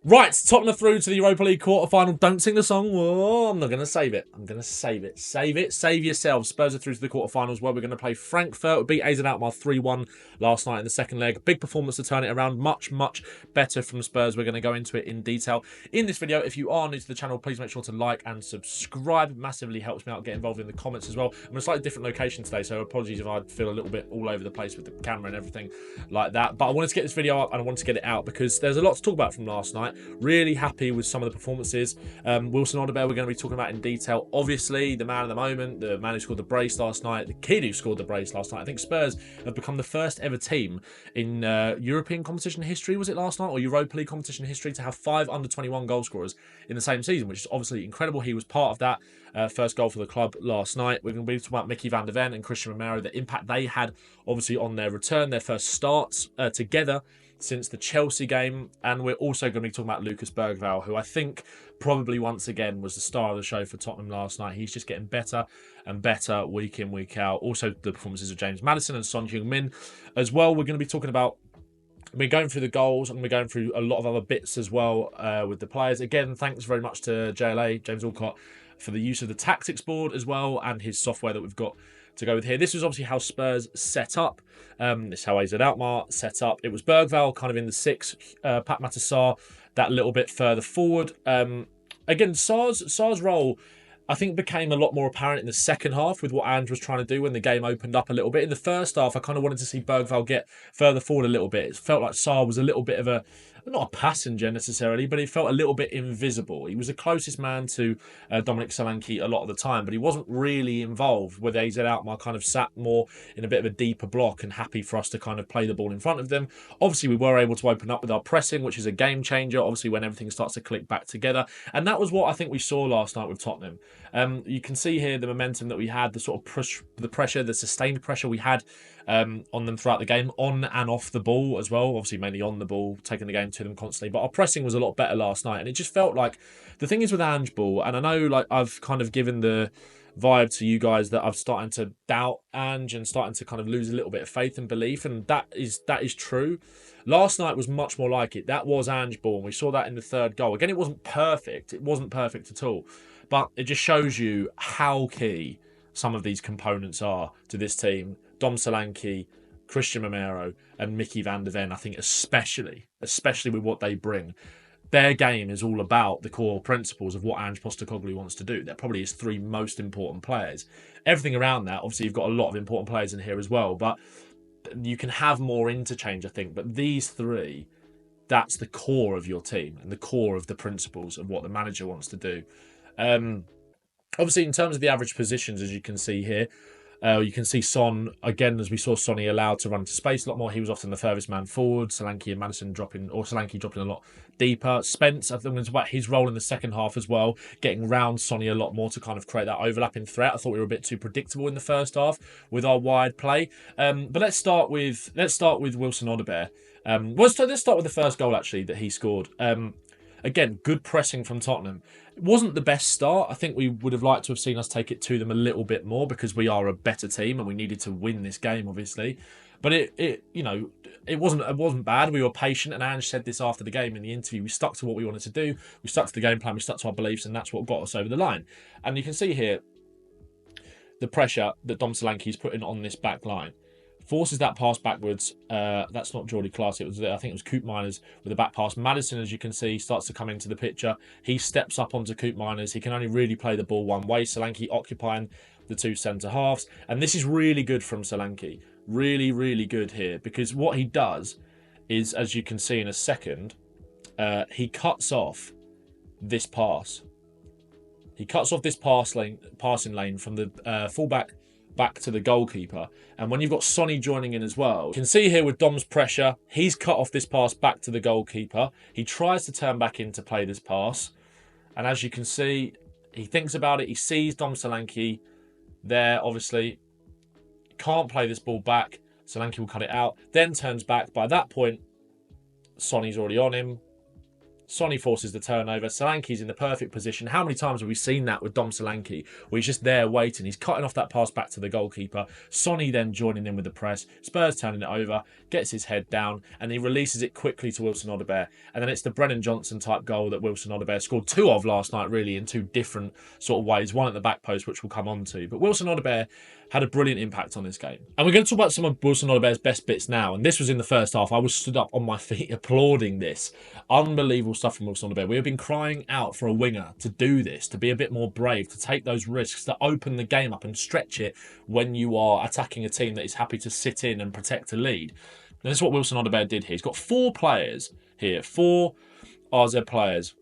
Right, Tottenham through to the Europa League quarter-final. Don't sing the song. Whoa, I'm not going to save it. I'm going to save it. Save it. Save yourselves. Spurs are through to the quarter-finals where we're going to play Frankfurt. We beat AZ Alkmaar 3-1 last night in the second leg. Big performance to turn it around. Much, much better from Spurs. We're going to go into it in detail in this video. If you are new to the channel, please make sure to like and subscribe. It massively helps me out. Get involved in the comments as well. I'm in a slightly different location today, so apologies if I feel a little bit all over the place with the camera and everything like that. But I wanted to get this video up and I wanted to get it out because there's a lot to talk about from last night. Really happy with some of the performances. Wilson Odobert we're going to be talking about in detail. Obviously, the man of the moment, the man who scored the brace last night, the kid who scored the brace last night. I think Spurs have become the first ever team in European competition history, was it last night, or Europa League competition history, to have 5 under-21 goal scorers in the same season, which is obviously incredible. He was part of that first goal for the club last night. We're going to be talking about Micky van der Ven and Cristian Romero, the impact they had obviously on their return, their first starts together since the Chelsea game. And we're also going to be talking about Bergvall, who I think probably once again was the star of the show for Tottenham last night. He's just getting better and better week in, week out. Also the performances of James Maddison and Son Heung-Min as well. We're going to be talking about, we're going through the goals and we're going through a lot of other bits as well with the players. Again, thanks very much to JLA, James Alcott, for the use of the tactics board as well and his software that we've got to go with here. This is obviously how Spurs set up. This is how AZ Alkmaar set up. It was Bergvall kind of in the 6, Pat Matasar that little bit further forward. Again, Sar's role, I think, became a lot more apparent in the second half with what Ange was trying to do when the game opened up a little bit. In the first half, I kind of wanted to see Bergvall get further forward a little bit. It felt like Sar was a little bit of a, not a passenger necessarily, but he felt a little bit invisible. He was the closest man to Dominic Solanke a lot of the time, but he wasn't really involved, where AZ Alkmaar kind of sat more in a bit of a deeper block and happy for us to kind of play the ball in front of them. Obviously, we were able to open up with our pressing, which is a game changer, obviously, when everything starts to click back together. And that was what I think we saw last night with Tottenham. You can see here the momentum that we had, the sort of push, the pressure, the sustained pressure we had on them throughout the game, on and off the ball as well. Obviously, mainly on the ball, taking the game to them constantly. But our pressing was a lot better last night, and it just felt like the thing is with Angeball, and I know like I've kind of given the vibe to you guys that I'm starting to doubt Ange and starting to kind of lose a little bit of faith and belief, and that is true. Last night was much more like it. That was Angeball, and we saw that in the third goal. Again, it wasn't perfect. It wasn't perfect at all, but it just shows you how key some of these components are to this team. Dom Solanke, Cristian Romero, and Micky van der Ven, I think especially with what they bring. Their game is all about the core principles of what Ange Postecoglou wants to do. They're probably his 3 most important players. Everything around that, obviously you've got a lot of important players in here as well, but you can have more interchange, I think. But these 3, that's the core of your team and the core of the principles of what the manager wants to do. Obviously, in terms of the average positions, as you can see here, you can see Son, again, as we saw Sonny allowed to run into space a lot more. He was often the furthest man forward. Solanke and Maddison dropping, or Solanke dropping a lot deeper. Spence, I think it's about his role in the second half as well, getting round Sonny a lot more to kind of create that overlapping threat. I thought we were a bit too predictable in the first half with our wide play. But let's start with Wilson Odobert. Let's start with the first goal actually that he scored. Again, good pressing from Tottenham. It wasn't the best start. I think we would have liked to have seen us take it to them a little bit more because we are a better team and we needed to win this game, obviously. But it wasn't bad. We were patient, and Ange said this after the game in the interview. We stuck to what we wanted to do. We stuck to the game plan. We stuck to our beliefs, and that's what got us over the line. And you can see here the pressure that Dom Solanke is putting on this back line. Forces that pass backwards. That's not Jordy Class. I think it was Coop Miners with a back pass. Maddison, as you can see, starts to come into the picture. He steps up onto Coop Miners. He can only really play the ball one way. Solanke occupying the 2 centre halves. And this is really good from Solanke. Really, really good here. Because what he does is, as you can see in a second, he cuts off this pass. He cuts off this passing lane from the fullback back to the goalkeeper. And when you've got Sonny joining in as well, you can see here with Dom's pressure, he's cut off this pass back to the goalkeeper. He tries to turn back in to play this pass. And as you can see, he thinks about it. He sees Dom Solanke there, obviously. Can't play this ball back. Solanke will cut it out. Then turns back. By that point, Sonny's already on him. Sonny forces the turnover. Solanke's in the perfect position. How many times have we seen that with Dom Solanke, where he's just there waiting? He's cutting off that pass back to the goalkeeper. Sonny then joining in with the press. Spurs turning it over, gets his head down, and he releases it quickly to Wilson Odobert. And then it's the Brennan Johnson type goal that Wilson Odobert scored 2 of last night, really, in 2 different sort of ways. One at the back post, which we'll come on to. But Wilson Odobert had a brilliant impact on this game. And we're going to talk about some of Wilson Odobert's best bits now. And this was in the first half. I was stood up on my feet applauding this. Unbelievable stuff from Wilson Odobert. We have been crying out for a winger to do this, to be a bit more brave, to take those risks, to open the game up and stretch it when you are attacking a team that is happy to sit in and protect a lead. And this is what Wilson Odobert did here. He's got 4 players here, 4 AZ players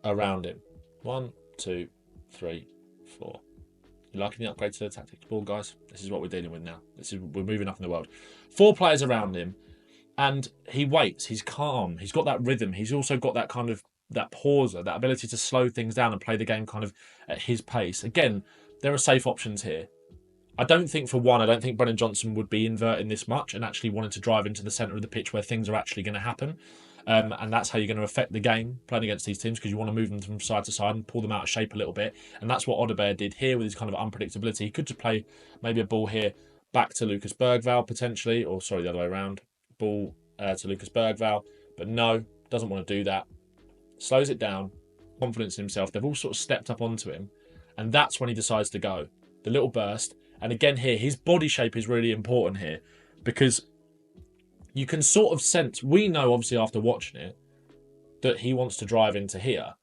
around him. 1, 2, 3, 4. You liking the upgrade to the tactics ball, guys? This is what we're dealing with now. We're moving up in the world. 4 players around him, and he waits. He's calm. He's got that rhythm. He's also got that kind of that pauser, that ability to slow things down and play the game kind of at his pace. Again, there are safe options here. I don't think Brennan Johnson would be inverting this much and actually wanting to drive into the centre of the pitch where things are actually going to happen. And that's how you're going to affect the game playing against these teams, because you want to move them from side to side and pull them out of shape a little bit. And that's what Odobert did here with his kind of unpredictability. He could just play maybe a ball here back to Lucas Bergvall potentially, or sorry, the other way around. Ball to Lucas Bergvall. But no, doesn't want to do that. Slows it down, confidence in himself. They've all sort of stepped up onto him. And that's when he decides to go. The little burst. And again here, his body shape is really important here, because you can sort of sense, we know obviously after watching it, that he wants to drive into here.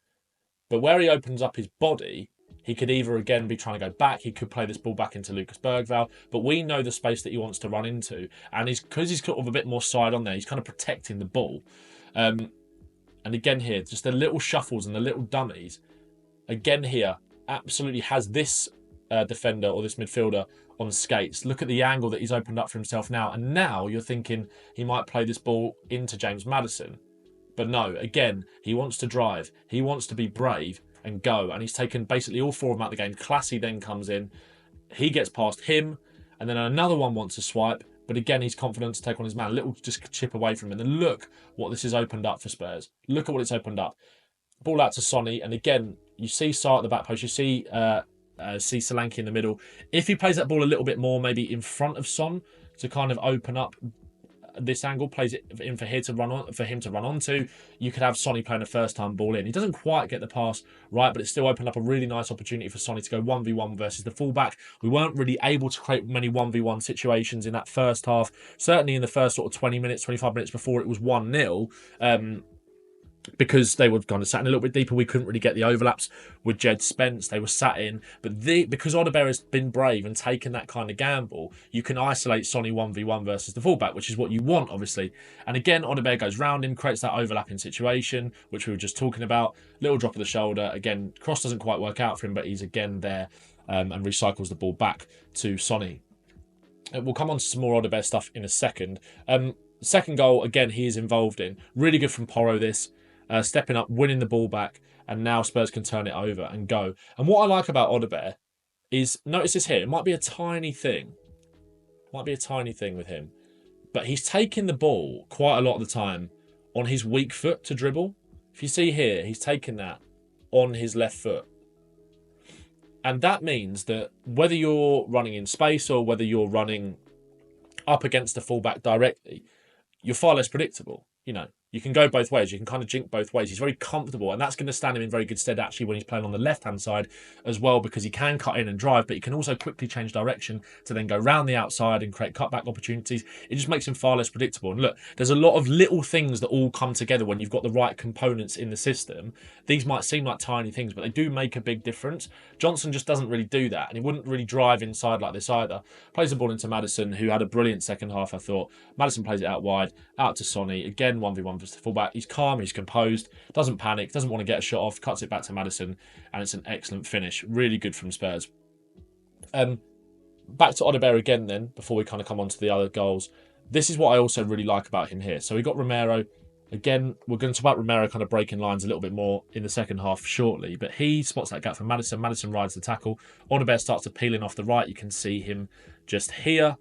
But where he opens up his body, he could either again be trying to go back, he could play this ball back into Lucas Bergvall, but we know the space that he wants to run into. And because he's sort of a bit more side on there, he's kind of protecting the ball. And again here, just the little shuffles and the little dummies. Again here, absolutely has this defender or this midfielder on skates. Look at the angle that he's opened up for himself now. And now you're thinking he might play this ball into James Maddison. But no, again, he wants to drive. He wants to be brave and go. And he's taken basically all 4 of them out of the game. Classy then comes in. He gets past him. And then another one wants to swipe. But again, he's confident to take on his man. A little just chip away from him. And look what this has opened up for Spurs. Look at what it's opened up. Ball out to Sonny. And again, you see Sarr at the back post. You see Solanke in the middle. If he plays that ball a little bit more, maybe in front of Son to kind of open up this angle, plays it in for him to run onto, you could have Sonny playing a first-time ball in. He doesn't quite get the pass right, but it still opened up a really nice opportunity for Sonny to go 1v1 versus the fullback. We weren't really able to create many 1v1 situations in that first half. Certainly in the first sort of 20 minutes, 25 minutes before it was 1-0. Because they were kind of sat in a little bit deeper, we couldn't really get the overlaps with Jed Spence. They were sat in. But because Odobert has been brave and taken that kind of gamble, you can isolate Sonny 1v1 versus the fullback, which is what you want, obviously. And again, Odobert goes round him, creates that overlapping situation, which we were just talking about. Little drop of the shoulder. Again, cross doesn't quite work out for him, but he's again there and recycles the ball back to Sonny. We'll come on to some more Odobert stuff in a second. Second goal, again, he is involved in. Really good from Porro, this. Stepping up, winning the ball back, and now Spurs can turn it over and go. And what I like about Odobert is, notice this here, it might be a tiny thing. Might be a tiny thing with him. But he's taking the ball quite a lot of the time on his weak foot to dribble. If you see here, he's taking that on his left foot. And that means that whether you're running in space or whether you're running up against the fullback directly, you're far less predictable. You know, you can go both ways. You can kind of jink both ways. He's very comfortable, and that's going to stand him in very good stead, actually, when he's playing on the left-hand side as well, because he can cut in and drive, but he can also quickly change direction to then go round the outside and create cutback opportunities. It just makes him far less predictable. And look, there's a lot of little things that all come together when you've got the right components in the system. These might seem like tiny things, but they do make a big difference. Johnson just doesn't really do that, and he wouldn't really drive inside like this either. Plays the ball into Maddison, who had a brilliant second half, I thought. Maddison plays it out wide, out to Sonny. Again, 1v1 versus the fullback. He's calm, he's composed, doesn't panic, doesn't want to get a shot off, cuts it back to Maddison, and it's an excellent finish. Really good from Spurs. Back to Odobert again then, before we kind of come on to the other goals. This is what I also really like about him here. So we got Romero. Again, we're going to talk about Romero kind of breaking lines a little bit more in the second half shortly, but he spots that gap for Maddison. Maddison rides the tackle. Odobert starts to peel in off the right. You can see him just here.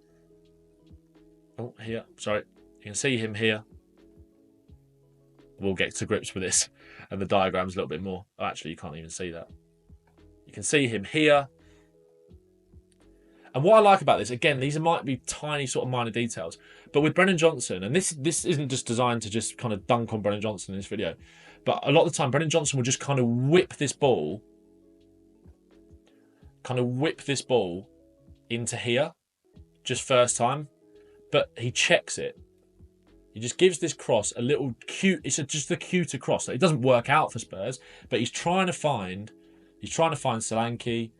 Oh, here. Sorry. You can see him here. we'll get to grips with this and the diagram's a little bit more. Oh, actually, you can't even see that. You can see him here. And what I like about this, again, these might be tiny sort of minor details, but with Brennan Johnson, and this isn't just designed to just kind of dunk on Brennan Johnson in this video, but a lot of the time, Brennan Johnson will just kind of whip this ball into here, just first time, but he checks it. He just gives this cross a little cute, it's just a cuter cross. It doesn't work out for Spurs, but he's trying to find Solanke.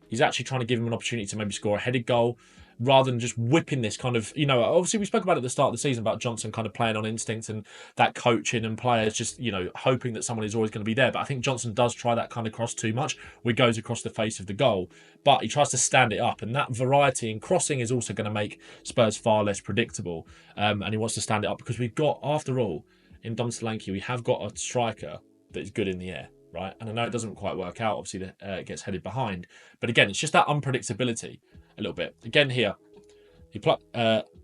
He's actually trying to give him an opportunity to maybe score a headed goal rather than just whipping this kind of, obviously we spoke about it at the start of the season about Johnson kind of playing on instinct and that coaching and players just, hoping that someone is always going to be there. But I think Johnson does try that kind of cross too much, where it goes across the face of the goal. But he tries to stand it up, and that variety in crossing is also going to make Spurs far less predictable. And he wants to stand it up because we've got, after all, in Dom Solanke, we have got a striker that is good in the air. Right, and I know it doesn't quite work out. Obviously, it gets headed behind, but again, it's just that unpredictability a little bit. Again, here,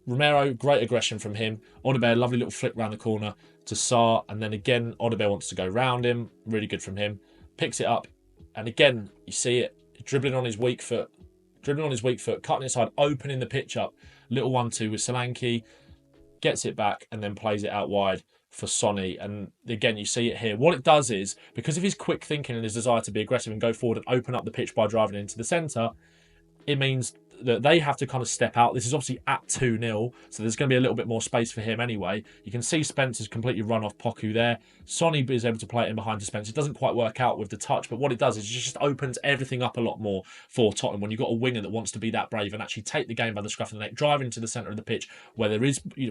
Romero, great aggression from him. Odobert, lovely little flick round the corner to Sarr, and then again, Odobert wants to go round him. Really good from him. Picks it up, and again, you see it dribbling on his weak foot, cutting it aside, opening the pitch up. Little 1-2 with Solanke, gets it back, and then plays it out wide for Sonny. And again, you see it here. What it does is, because of his quick thinking and his desire to be aggressive and go forward and open up the pitch by driving into the centre, it means that they have to kind of step out. This is obviously at 2-0, so there's going to be a little bit more space for him anyway. You can see Spencer's completely run off Poku there. Sonny is able to play it in behind to Spencer. It doesn't quite work out with the touch, but what it does is it just opens everything up a lot more for Tottenham when you've got a winger that wants to be that brave and actually take the game by the scruff of the neck, driving into the centre of the pitch where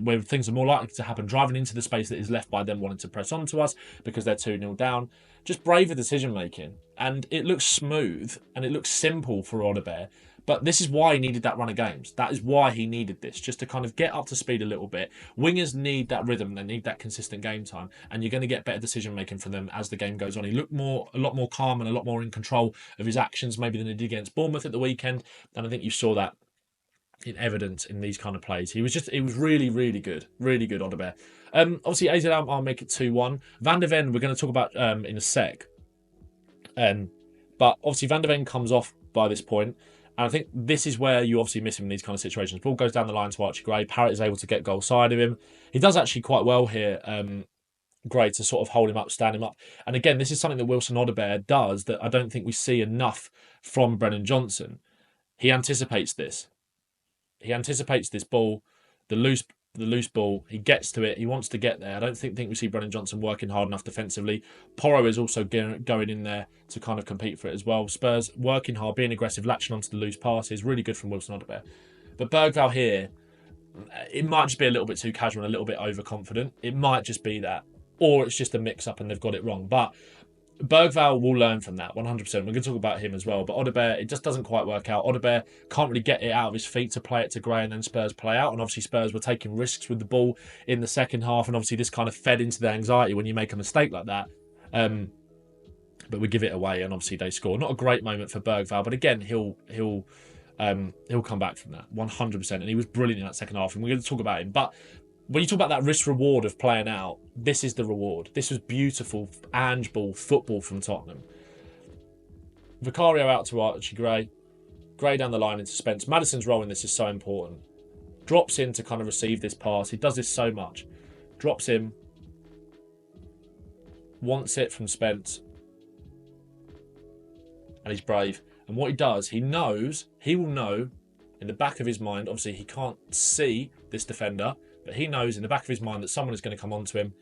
where things are more likely to happen, driving into the space that is left by them wanting to press onto us because they're 2-0 down. Just braver decision making, and it looks smooth and it looks simple for Odobert. But this is why he needed that run of games. That is why he needed this, just to kind of get up to speed a little bit. Wingers need that rhythm. They need that consistent game time. And you're going to get better decision-making from them as the game goes on. He looked a lot more calm and a lot more in control of his actions maybe than he did against Bournemouth at the weekend. And I think you saw that in evidence in these kind of plays. He was really, really good. Really good, Odobert. Obviously, AZ Alkmaar make it 2-1. Van der Ven, we're going to talk about in a sec. But obviously, Van der Ven comes off by this point. And I think this is where you obviously miss him in these kind of situations. Ball goes down the line to Archie Gray. Parrott is able to get goal side of him. He does actually quite well here, Gray, to sort of hold him up, stand him up. And again, this is something that Wilson Odobert does that I don't think we see enough from Brennan Johnson. He anticipates this. He anticipates this ball, the loose ball. He gets to it. He wants to get there. I don't think we see Brennan Johnson working hard enough defensively. Porro is also going in there to kind of compete for it as well. Spurs working hard, being aggressive, latching onto the loose passes. Really good from Wilson Odobert. But Bergvall here, it might just be a little bit too casual and a little bit overconfident. It might just be that. Or it's just a mix-up and they've got it wrong. But Bergvall will learn from that, 100%. We're going to talk about him as well. But Odobert, it just doesn't quite work out. Odobert can't really get it out of his feet to play it to Gray, and then Spurs play out. And obviously Spurs were taking risks with the ball in the second half. And obviously this kind of fed into their anxiety when you make a mistake like that. But we give it away, and obviously they score. Not a great moment for Bergvall, but again, he'll come back from that, 100%. And he was brilliant in that second half, and we're going to talk about him. But when you talk about that risk-reward of playing out, this is the reward. This was beautiful Angeball football from Tottenham. Vicario out to Archie Gray. Gray down the line into Spence. Maddison's role in this is so important. Drops in to kind of receive this pass. He does this so much. Drops in. Wants it from Spence. And he's brave. And what he does, he will know in the back of his mind, obviously he can't see this defender, but he knows in the back of his mind that someone is going to come onto him.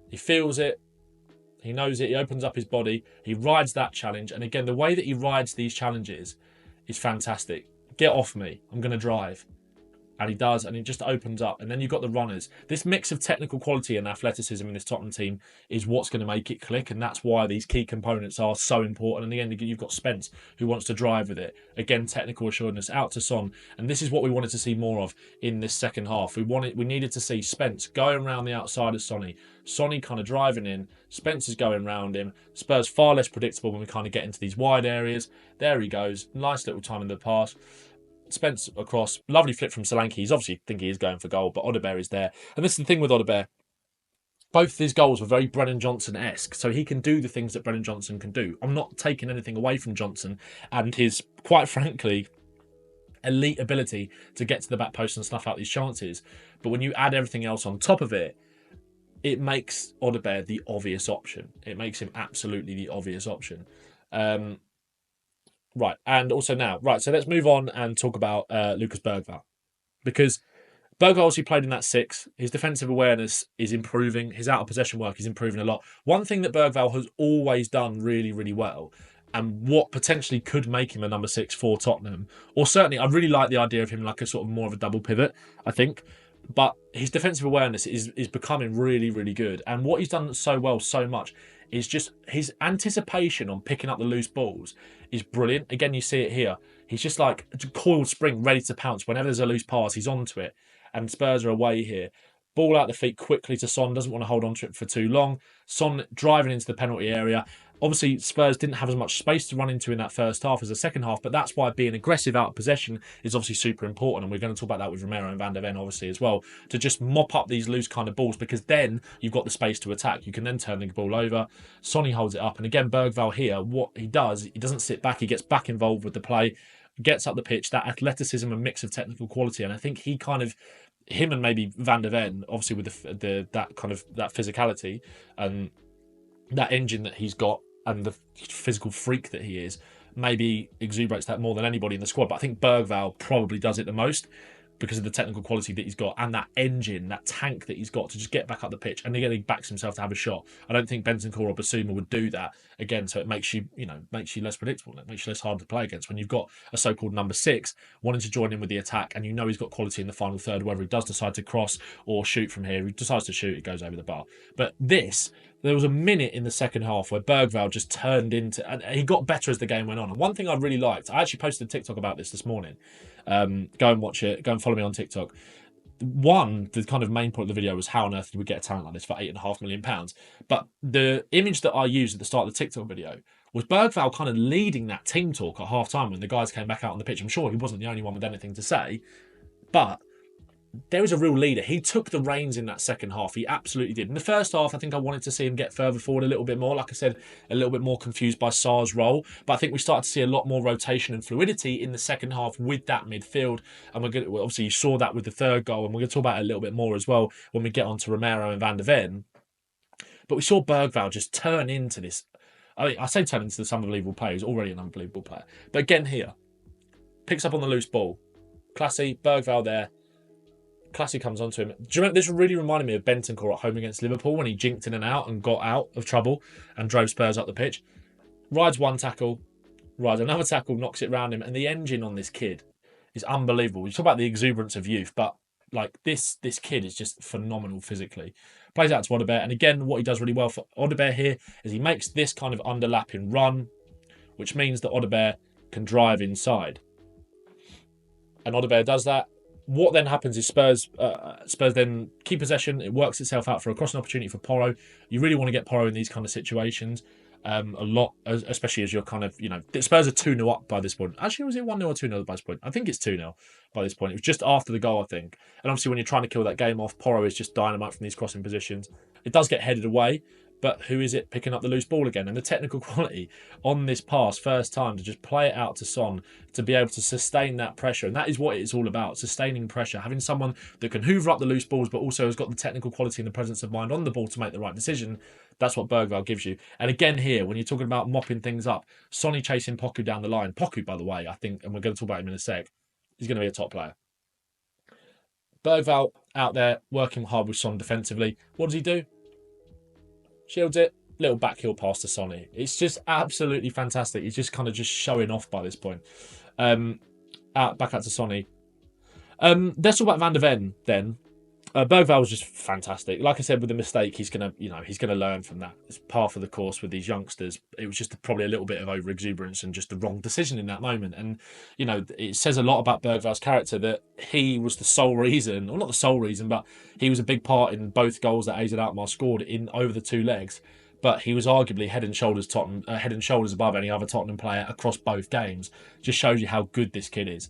He feels it. He knows it. He opens up his body. He rides that challenge. And again, the way that he rides these challenges is fantastic. Get off me. I'm going to drive. And he does, and he just opens up. And then you've got the runners. This mix of technical quality and athleticism in this Tottenham team is what's going to make it click, and that's why these key components are so important. And again, you've got Spence, who wants to drive with it. Again, technical assuredness out to Son. And this is what we wanted to see more of in this second half. We needed to see Spence going around the outside of Sonny kind of driving in. Spence is going round him. Spurs far less predictable when we kind of get into these wide areas. There he goes. Nice little time in the pass. Spence across, lovely flip from Solanke. He's obviously thinking he's going for goal, but Odobert is there. And this is the thing with Odobert. both his goals were very Brennan Johnson-esque, so he can do the things that Brennan Johnson can do. I'm not taking anything away from Johnson and his, quite frankly, elite ability to get to the back post and snuff out these chances. But when you add everything else on top of it, it makes Odobert the obvious option. It makes him absolutely the obvious option. Right, and also now, right, so let's move on and talk about Lucas Bergvall. Because Bergvall obviously played in that 6. His defensive awareness is improving. His out of possession work is improving a lot. One thing that Bergvall has always done really, really well, and what potentially could make him a number 6 for Tottenham, or certainly I really like the idea of him like a sort of more of a double pivot, I think. But his defensive awareness is becoming really, really good. And what he's done so well so much is just his anticipation on picking up the loose balls is brilliant. Again, you see it here. He's just like a coiled spring, ready to pounce. Whenever there's a loose pass, he's onto it. And Spurs are away here. Ball out the feet quickly to Son. Doesn't want to hold on to it for too long. Son driving into the penalty area. Obviously, Spurs didn't have as much space to run into in that first half as the second half, but that's why being aggressive out of possession is obviously super important. And we're going to talk about that with Romero and Van der Ven, obviously, as well, to just mop up these loose kind of balls, because then you've got the space to attack. You can then turn the ball over. Sonny holds it up. And again, Bergvall here, what he does, he doesn't sit back. He gets back involved with the play, gets up the pitch, that athleticism and mix of technical quality. And I think he kind of, him and maybe Van der Ven, obviously with that kind of that physicality and that engine that he's got and the physical freak that he is, maybe exuberates that more than anybody in the squad. But I think Bergvall probably does it the most because of the technical quality that he's got and that engine, that tank that he's got to just get back up the pitch. And again, he backs himself to have a shot. I don't think Bentancur or Basuma would do that again. So it makes you, makes you less predictable. It makes you less hard to play against when you've got a so-called number 6 wanting to join in with the attack, and he's got quality in the final third, whether he does decide to cross or shoot from here. If he decides to shoot, it goes over the bar. But there was a minute in the second half where Bergvall just turned into, and he got better as the game went on. And one thing I really liked, I actually posted a TikTok about this morning. Go and watch it. Go and follow me on TikTok. The kind of main point of the video was how on earth did we get a talent like this for £8.5 million? But the image that I used at the start of the TikTok video was Bergvall kind of leading that team talk at half time when the guys came back out on the pitch. I'm sure he wasn't the only one with anything to say, but there was a real leader. He took the reins in that second half. He absolutely did. In the first half, I think I wanted to see him get further forward a little bit more. Like I said, a little bit more confused by Sarr's role. But I think we started to see a lot more rotation and fluidity in the second half with that midfield. And obviously, you saw that with the third goal. And we're going to talk about it a little bit more as well when we get on to Romero and Van der Ven. But we saw Bergvall just turn into this. I say turn into this unbelievable player. He's already an unbelievable player. But again here, picks up on the loose ball. Classy, Bergvall there. Classy comes onto him. Do you remember, this really reminded me of Bentancur at home against Liverpool when he jinked in and out and got out of trouble and drove Spurs up the pitch. Rides one tackle, rides another tackle, knocks it round him, and the engine on this kid is unbelievable. You talk about the exuberance of youth, but like this kid is just phenomenal physically. Plays out to Odobert, and again, what he does really well for Odobert here is he makes this kind of underlapping run, which means that Odobert can drive inside. And Odobert does that. What then happens is Spurs then keep possession. It works itself out for a crossing opportunity for Porro. You really want to get Porro in these kind of situations a lot, especially as you're kind of, Spurs are 2-0 up by this point. Actually, was it 1-0 or 2-0 by this point? I think it's 2-0 by this point. It was just after the goal, I think. And obviously when you're trying to kill that game off, Porro is just dynamite from these crossing positions. It does get headed away, but who is it picking up the loose ball again? And the technical quality on this pass, first time, to just play it out to Son, to be able to sustain that pressure. And that is what it's all about, sustaining pressure. Having someone that can hoover up the loose balls, but also has got the technical quality and the presence of mind on the ball to make the right decision. That's what Bergvall gives you. And again here, when you're talking about mopping things up, Sonny chasing Poku down the line. Poku, by the way, I think, and we're going to talk about him in a sec, he's going to be a top player. Bergvall out there working hard with Son defensively. What does he do? Shields it, little backheel pass to Sonny. It's just absolutely fantastic. He's just kind of just showing off by this point. Back out to Sonny. Let's talk about Van der Ven then. Bergvall was just fantastic. Like I said, with the mistake, he's gonna learn from that. It's par for the course with these youngsters. It was just probably a little bit of over exuberance and just the wrong decision in that moment. And it says a lot about Bergvall's character that he was the sole reason, or not the sole reason, but he was a big part in both goals that AZ Alkmaar scored in over the two legs. But he was arguably head and shoulders above any other Tottenham player across both games. Just shows you how good this kid is.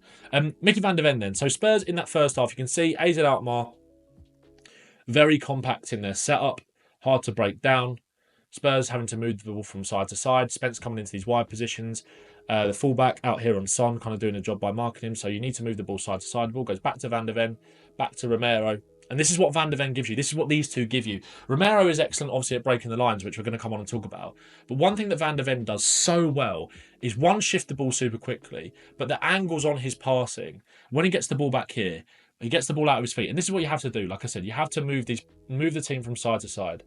Micky Van der Ven then. So Spurs in that first half, you can see AZ Alkmaar very compact in their setup. hard to break down. Spurs having to move the ball from side to side. Spence coming into these wide positions. The fullback out here on Son, kind of doing a job by marking him. So you need to move the ball side to side. The ball goes back to Van de Ven, back to Romero. And this is what Van de Ven gives you. This is what these two give you. Romero is excellent, obviously, at breaking the lines, which we're going to come on and talk about. But one thing that Van de Ven does so well is, one, shift the ball super quickly, but the angles on his passing, when he gets the ball back here, he gets the ball out of his feet. And this is what you have to do. Like I said, you have to move the team from side to side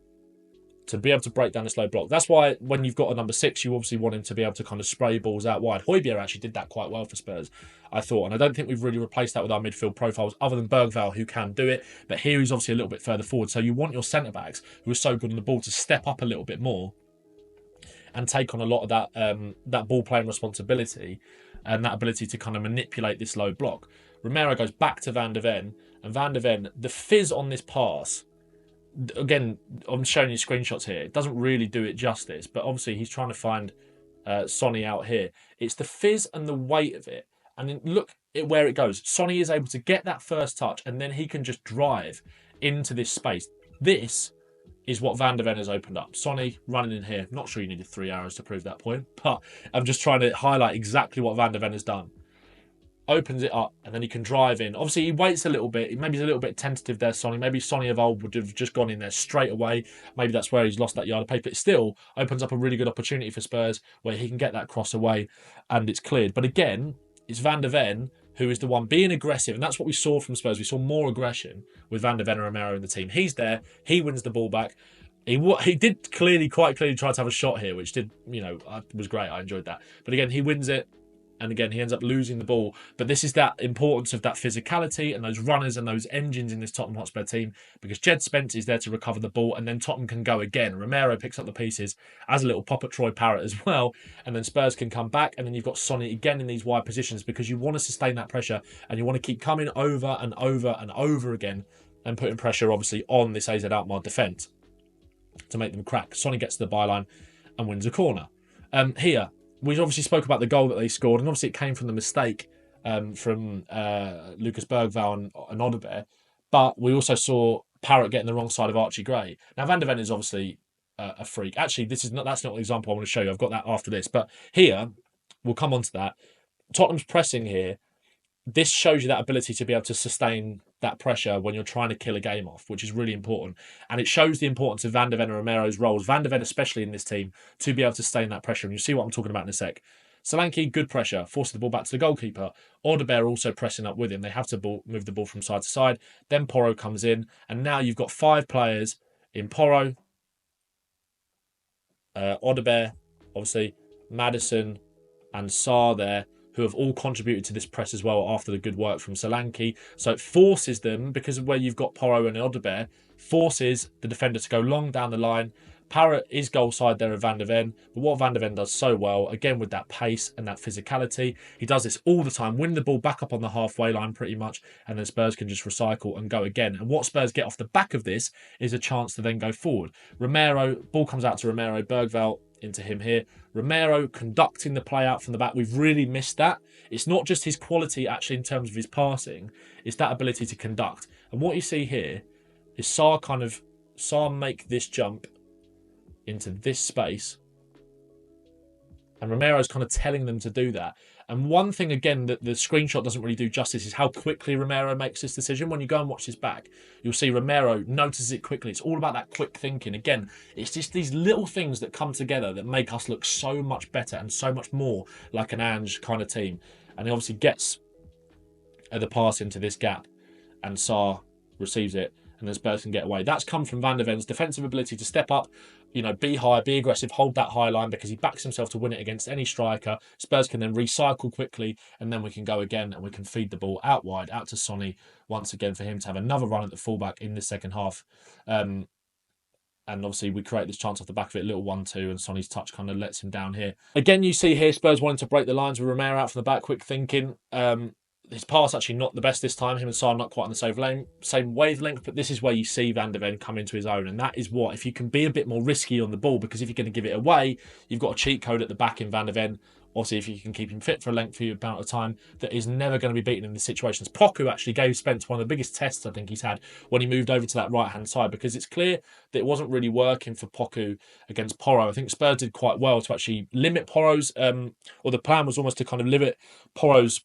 to be able to break down this low block. That's why when you've got a number 6, you obviously want him to be able to kind of spray balls out wide. Højbjerg actually did that quite well for Spurs, I thought. And I don't think we've really replaced that with our midfield profiles other than Bergvall, who can do it. But here he's obviously a little bit further forward. So you want your centre-backs, who are so good on the ball, to step up a little bit more and take on a lot of that ball-playing responsibility and that ability to kind of manipulate this low block. Romero goes back to Van de Ven. And Van de Ven, the fizz on this pass, again, I'm showing you screenshots here. It doesn't really do it justice, but obviously he's trying to find Sonny out here. It's the fizz and the weight of it. And then look at where it goes. Sonny is able to get that first touch, and then he can just drive into this space. This is what Van de Ven has opened up. Sonny running in here. Not sure you needed 3 arrows to prove that point, but I'm just trying to highlight exactly what Van de Ven has done. Opens it up, and then he can drive in. Obviously, he waits a little bit. Maybe he's a little bit tentative there, Sonny. Maybe Sonny of old would have just gone in there straight away. Maybe that's where he's lost that yard of paper. It still opens up a really good opportunity for Spurs where he can get that cross away and it's cleared. But again, it's Van de Ven who is the one being aggressive, and that's what we saw from Spurs. We saw more aggression with Van de Ven and Romero in the team. He's there. He wins the ball back. He did quite clearly try to have a shot here, which was great. I enjoyed that. But again, he wins it. And again, he ends up losing the ball. But this is that importance of that physicality and those runners and those engines in this Tottenham Hotspur team, because Jed Spence is there to recover the ball, and then Tottenham can go again. Romero picks up the pieces as a little pop at Troy Parrott as well, and then Spurs can come back, and then you've got Sonny again in these wide positions, because you want to sustain that pressure and you want to keep coming over and over and over again and putting pressure, obviously, on this AZ Alkmaar defence to make them crack. Sonny gets to the byline and wins a corner. Here, we obviously spoke about the goal that they scored, and obviously it came from the mistake from Lucas Bergvall and Odobert, but we also saw Parrott getting the wrong side of Archie Gray. Now, Van de Ven is obviously a freak. Actually, that's not the example I want to show you. I've got that after this. But here, we'll come on to that. Tottenham's pressing here. This shows you that ability to be able to sustain that pressure when you're trying to kill a game off, which is really important. And it shows the importance of Van de Ven and Romero's roles, Van de Ven especially in this team, to be able to sustain that pressure. And you'll see what I'm talking about in a sec. Solanke, good pressure, forces the ball back to the goalkeeper. Odobert also pressing up with him. They have to move the ball from side to side. Then Porro comes in. And now you've got 5 players in Porro, Odobert, obviously, Maddison and Sarr there, who have all contributed to this press as well after the good work from Solanke. So it forces them, because of where you've got Porro and Odobert, forces the defender to go long down the line. Parrott is goal side there of Van de Ven, but what Van de Ven does so well, again with that pace and that physicality, he does this all the time, win the ball back up on the halfway line pretty much, and then Spurs can just recycle and go again. And what Spurs get off the back of this is a chance to then go forward. Romero, ball comes out to Romero, Bergvall into him here. Romero conducting the play out from the back. We've really missed that. It's not just his quality actually in terms of his passing, it's that ability to conduct. And what you see here is Sarr make this jump into this space, and Romero's kind of telling them to do that. And one thing, again, that the screenshot doesn't really do justice is how quickly Romero makes this decision. When you go and watch his back, you'll see Romero notices it quickly. It's all about that quick thinking. Again, it's just these little things that come together that make us look so much better and so much more like an Ange kind of team. And he obviously gets the pass into this gap, and Sarr receives it, and then Spurs can get away. That's come from Van de Ven's defensive ability to step up, be high, be aggressive, hold that high line, because he backs himself to win it against any striker. Spurs can then recycle quickly, and then we can go again and we can feed the ball out wide, out to Sonny, once again for him to have another run at the fullback in the second half. And obviously we create this chance off the back of it, little 1-2, and Sonny's touch kind of lets him down here. Again, you see here Spurs wanting to break the lines with Romero out from the back, quick thinking. His pass actually not the best this time. Him and Sarr not quite on the same wavelength, but this is where you see Van de Ven come into his own, and that is what, if you can be a bit more risky on the ball, because if you're going to give it away, you've got a cheat code at the back in Van de Ven, Obviously, if you can keep him fit for a lengthy amount of time, that is never going to be beaten in these situations. Poku actually gave Spence one of the biggest tests I think he's had when he moved over to that right-hand side, because it's clear that it wasn't really working for Poku against Porro. I think Spurs did quite well to actually limit Porro's, or the plan was almost to kind of limit Porro's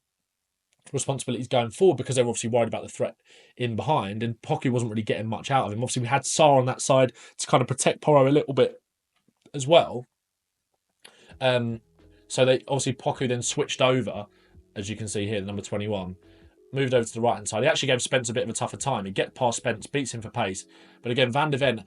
responsibilities going forward, because they were obviously worried about the threat in behind, and Poku wasn't really getting much out of him. Obviously, we had Sarr on that side to kind of protect Porro a little bit as well. So they obviously Poku then switched over, as you can see here, the number 21, moved over to the right-hand side. He actually gave Spence a bit of a tougher time. He get past Spence, beats him for pace. But again, Van de Ven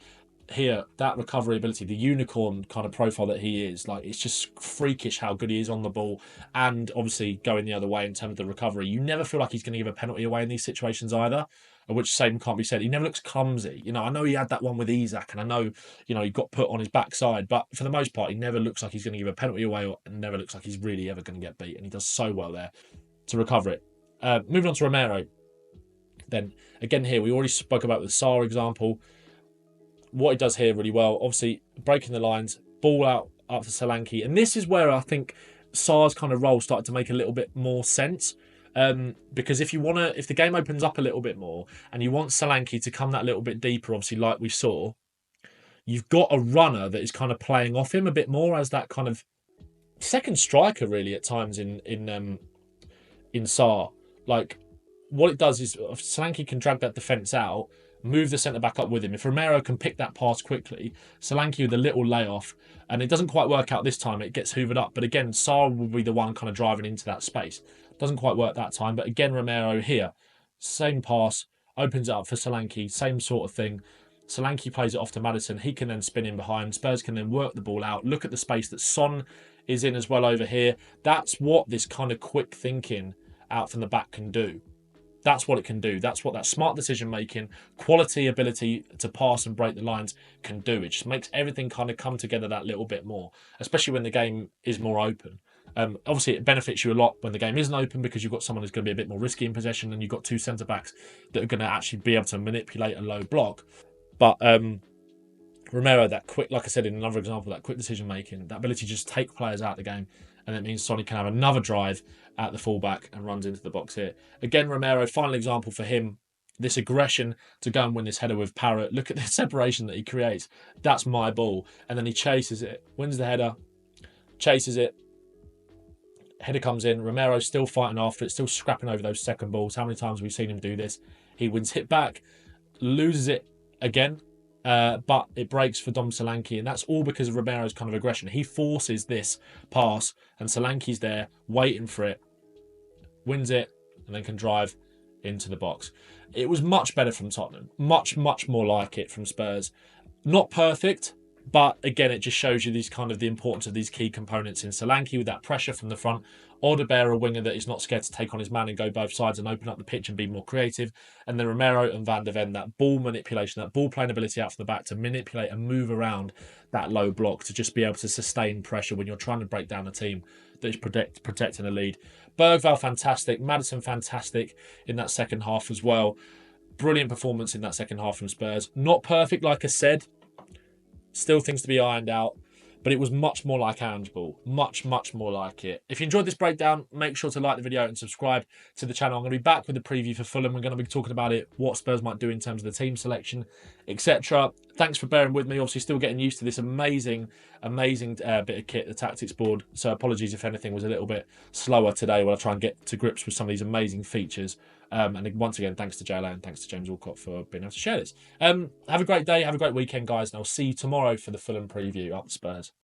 here, that recovery ability, the unicorn kind of profile that he is, like, it's just freakish how good he is on the ball, and obviously going the other way in terms of the recovery. You never feel like he's going to give a penalty away in these situations either, which same can't be said. He never looks clumsy. I know he had that one with Isak, and I know, he got put on his backside, but for the most part, he never looks like he's going to give a penalty away, and never looks like he's really ever going to get beat, and he does so well there to recover it. Moving on to Romero. Then, again here, we already spoke about the Sarr example. What he does here really well, obviously breaking the lines, ball out up to Solanke, and this is where I think Sarr's kind of role started to make a little bit more sense. Because if the game opens up a little bit more and you want Solanke to come that little bit deeper, obviously like we saw, you've got a runner that is kind of playing off him a bit more as that kind of second striker really at times in Sarr. Like, what it does is Solanke can drag that defence out, move the centre back up with him. If Romero can pick that pass quickly, Solanke with a little layoff, and it doesn't quite work out this time, it gets hoovered up. But again, Sarr will be the one kind of driving into that space. Doesn't quite work that time, but again, Romero here, same pass, opens it up for Solanke, same sort of thing. Solanke plays it off to Maddison. He can then spin in behind. Spurs can then work the ball out. Look at the space that Son is in as well over here. That's what this kind of quick thinking out from the back can do. That's what it can do. That's what that smart decision making, quality ability to pass and break the lines can do. It just makes everything kind of come together that little bit more, especially when the game is more open. Obviously, it benefits you a lot when the game isn't open, because you've got someone who's going to be a bit more risky in possession, and you've got two centre backs that are going to actually be able to manipulate a low block. But Romero, that quick, like I said in another example, that quick decision making, that ability to just take players out of the game, and that means Sonny can have another drive at the fullback and runs into the box here. Again, Romero, final example for him, this aggression to go and win this header with Parrott. Look at the separation that he creates. That's my ball. And then he chases it, wins the header, chases it. Header comes in. Romero's still fighting after it, still scrapping over those second balls. How many times have we seen him do this? He wins hit back, loses it again, but it breaks for Dom Solanke, and that's all because of Romero's kind of aggression. He forces this pass, and Solanke's there waiting for it, wins it, and then can drive into the box. It was much better from Tottenham. Much, much more like it from Spurs. Not perfect, but again, it just shows you these kind of the importance of these key components in Solanke with that pressure from the front. Odobert, a winger that is not scared to take on his man and go both sides and open up the pitch and be more creative. And then Romero and Van de Ven, that ball manipulation, that ball playing ability out from the back to manipulate and move around that low block to just be able to sustain pressure when you're trying to break down a team that is protecting a lead. Bergvall, fantastic. Maddison, fantastic in that second half as well. Brilliant performance in that second half from Spurs. Not perfect, like I said. Still things to be ironed out, but it was much more like Angeball. Much, much more like it. If you enjoyed this breakdown, make sure to like the video and subscribe to the channel. I'm going to be back with the preview for Fulham. We're going to be talking about it, what Spurs might do in terms of the team selection, etc. Thanks for bearing with me. Obviously, still getting used to this amazing bit of kit, the tactics board. So apologies if anything was a little bit slower today while I try and get to grips with some of these amazing features. And once again, thanks to JLA and thanks to James Walcott for being able to share this. Have a great day, have a great weekend, guys, and I'll see you tomorrow for the Fulham preview up the Spurs.